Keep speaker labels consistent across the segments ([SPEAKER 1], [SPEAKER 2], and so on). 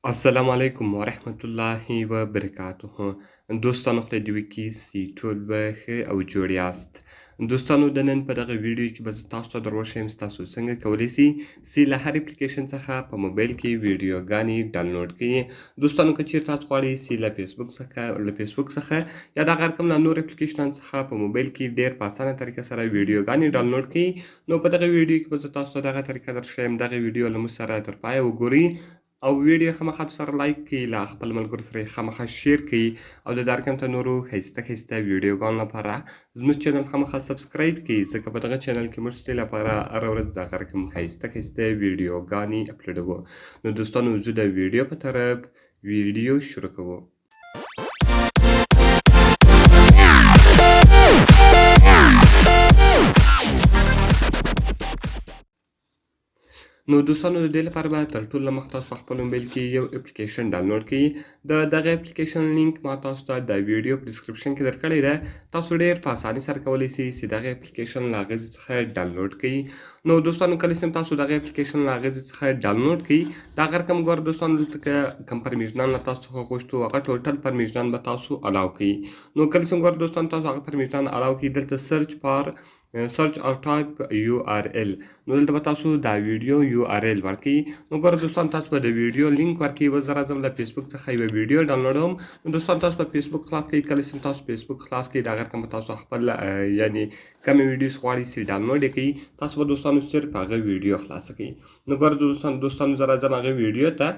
[SPEAKER 1] السلام علیکم ورحمت الله وبرکاته. دوستانو خدای دې وکړي چې ټول به ښه او جوړ یاست. دوستانو د نن په دغه ویډیو کې به زه تاسو ته در وښیم چې تاسو څنګه کولی سئ چې له هر اپلیکیشن څخه په موبایل کې ویډیوګانې ډاونلوډ کړئ. دوستانو که چیرته تاسو غواړئ چې له فیسبوک څخه یا د هغه رقم له نورو اپلیکیشنانو څخه په موبایل کې ډېر په اسانه طریقه سره ویډیوګانې ډاونلوډ کړئ، نو په دغه ویډیو کې به زه تاسو ته دغه طریقه در ښیم. دغه ویډیو له موږ سره تر پایه وګورئ او ویډیو خامخا سره لایک کړئ، له خپل ملګرو سره یې خامخا شیر کړئ او د دارکم ته نورو ښایسته ویډیوګانو لپاره زموږ چینل خامخا سبسکرایب کړئ، ځکه په دغه چینل کې موږ ستاسو لپاره هره ورځ دغه رقم ښایسته ویډیوګانې اپلوډوو. نو دوستانو زه د ویډیو په طرف ویډیو شروع کوو. نو دوستانو د دې لپاره به تر ټولو مخکې تاسو په خپل موبایل کې یو اپلیکیشن ډاونلوډ کړئ. د دغه اپلیکیشن لینک ما تاسو ته د ویډیو په ډسکرپشن کې درکړی ده. تاسو ډېر په اسانۍ سره کولی سئ چې دغه اپلیکیشن له هغه ځای څخه ډاونلوډ کړئ. نو دوستانو کله چې تاسو دغه اپلیکیشن له هغه ځای څخه ډاونلوډ کړئ، د هغه رقم ګوره دوستانو دلته کوم پرمیشنان له تاسو څخه غوښتو هغه ټوټل پرمیشنان به تاسو الاو کړئ. نو کله چې ګوره دوستانو تاسو هغه پرمیشنان الاو کړئ، دلته سرچ او ټایپ URL، نو دلته به تاسو دا ویډیو URL ورکړئ. نو ګوره دوستانو تاسو به د ویډیو لینک ورکړئ. اوس زه راځم له فیسبوک څخه یوه ویډیو ډاونلوډوم. نو دوستانو تاسو به فیسبوک خلاص کړئ. کله چې تاسو فیسبوک خلاص کړئ، د هغه رقم به تاسو خپل یعنې کومې ویډیوز غواړئ چې ډاونلوډ یې کړئ، تاسو به دوستانو صرف هغه ویډیو خلاصه کړئ. نو ګوره دوستانو زه راځم هغه ویډیو ته.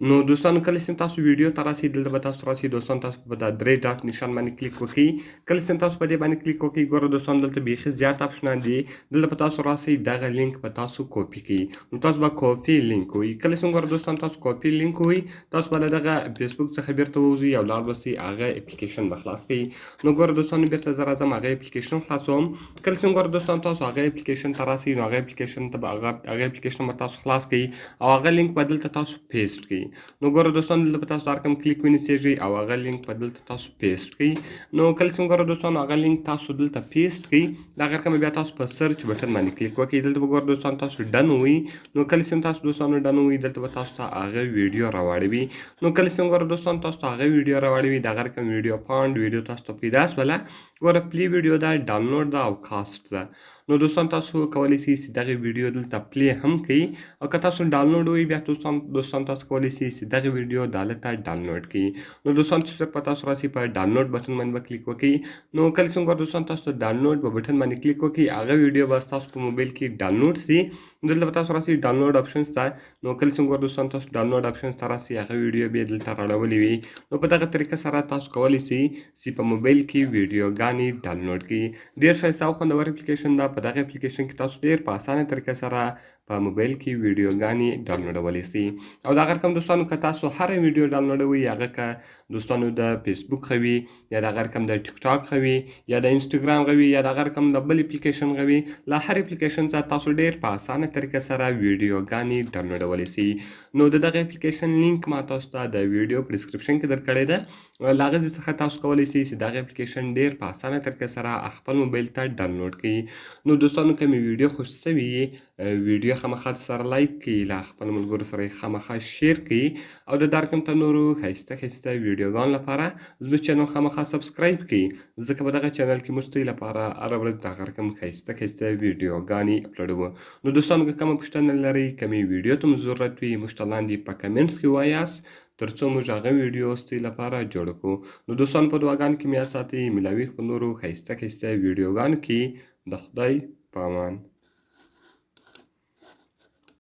[SPEAKER 1] نو دوستانو کله چې تاسو ویډیو ته راسئ، دلته به تاسو راسئ. دوستانو تاسو په دا 3 ډاټ نشان باندې کلیک وکړئ. کله چې تاسو په دې باندې کلیک وکړئ، ګوره دوستانو دلته بیخي زیات اپشنان دي. دلته به تاسو راسئ، دغه لینک به تاسو کاپي کړئ. نو تاسو به کاپي لینک ووایئ. کله چې ګوره دوستانو تاسو کاپي لینک ووایئ، تاسو به له دغه فیسبوک څخه بیرته ووځئ او لاړ به سئ هغه اپلیکیشن به خلاص کړئ. نو ګوره دوستانو بیرته زه راځم هغه اپلیکیشن خلاصوم. کله چې ګوره دوستانو تاسو هغه اپلیکیشن ته راسئ، نو هغه اپلیکیشن به تاسو خلاص کړئ او هغه لینک به دلته تاسو پیسټ کړئ. نو ګوره دوستانو دلته به تاسو دا رقم کلیک ونیسئ او هغه لینک به دلته تاسو پیسټ کړئ. نو کله چې ګوره دوستانو هغه لینک تاسو دلته پیسټ کړئ، د هغه رقم بیا تاسو په سرچ بټن باندې کلیک وکړئ. دلته به ګوره دوستانو تاسو ډن ووایئ. نو کله چې تاسو دوستانو ډن ووایئ، دلته به تاسو ته هغه ویډیو راواړوي. نو کله چې ګوره دوستانو تاسو ته هغه ویډیو راواړوي، د هغه رقم ویډیو فاونډ ویډیو تاسو ته پیدا شوله. ګوره پلی ویډیو ده، ډاونلوډ ده او کاسټ ده. نو دوستان تاسو کولی سئ چې دغه ویډیو دلته پلی هم کړئ، او که تاسو ډاونلوډ ووایئ، بیا دوستان تاسو کولی سئ چې دغه ویډیو دلته ډاونلوډ کړئ. نو دوستان چې صرف په تاسو راسئ، په ډاونلوډ بټن باندې به کلیک وکړئ. نو کله چې ګوره دوستان تاسو ته ډاونلوډ په بټن باندې کلیک وکړئ، هغه ویډیو به تاسو په موبایل کې ډاونلوډ سي. دلته به تاسو راسئ ډاونلوډ آپشنز ته. نو کله چې ګوره دوستان تاسو ډاونلوډ آپشنز ته راسئ، هغه ویډیو به یې دلته راړولې وي. نو په دغه طریقه سره تاسو کولی سئ چې په موبایل کې ویډیوګانې ډاونلوډ کړئ. ډېر ښایسته او خوندور اپلیکیشن ده. په دغه اپلیکیشن کې تاسو ډېر په اسانه طریقه سره په موبایل کې ویډیوګانې ډاونلوډولی سئ. او د هغه رقم دوستانو که تاسو هره ویډیو ډاونلوډوئ، هغه که دوستانو د فیسبوک ښه وي، یا د هغه رقم د ټیک ټاک ښه وي، یا د انسټاګرام ښه وي، یا د هغه رقم د بل اپلیکیشن ښه وي، له هر اپلیکیشن څخه تاسو ډېر په اسانه طریقه سره ویډیوګانې ډاونلوډولی سئ. نو د دغه اپلیکیشن لینک ما تاسو ته د ویډیو په ډسکرپشن کې درکړی ده. له هغه ځای څخه تاسو کولی سئ چې دغه اپلیکیشن ډېر په اسانه طریقه سره خپل موبایل ته ډاونلوډ کړئ. نو دوستانو که مې ویډیو خوښ سوي وي، ویډیو خامخا سره لایک کړئ، له خپل ملګرو سره یې خامخا شیر کړئ، او د دا رقم ته نورو ښایسته ویډیوګانو لپاره زموږ چینل خامخا سبسکرایب کړئ، ځکه په دغه چینل کې موږ ستاسو لپاره هره ورځ دغه رقم ښایسته ویډیوګانې اپلوډوو. نو دوستانو که کومه پوښتنه لرئ، کومې ویډیو ته مو ضرورت وي، موږ ته لاندې په کمنټس کې ووایاست، تر څو موږ هغه ویډیو ستاسو لپاره جوړه کړو. نو دوستانو په دعاګانو کې مې یاد ساتئ. ملاوي په نورو ښایسته ویډیوګانو کې. د خدای په امان.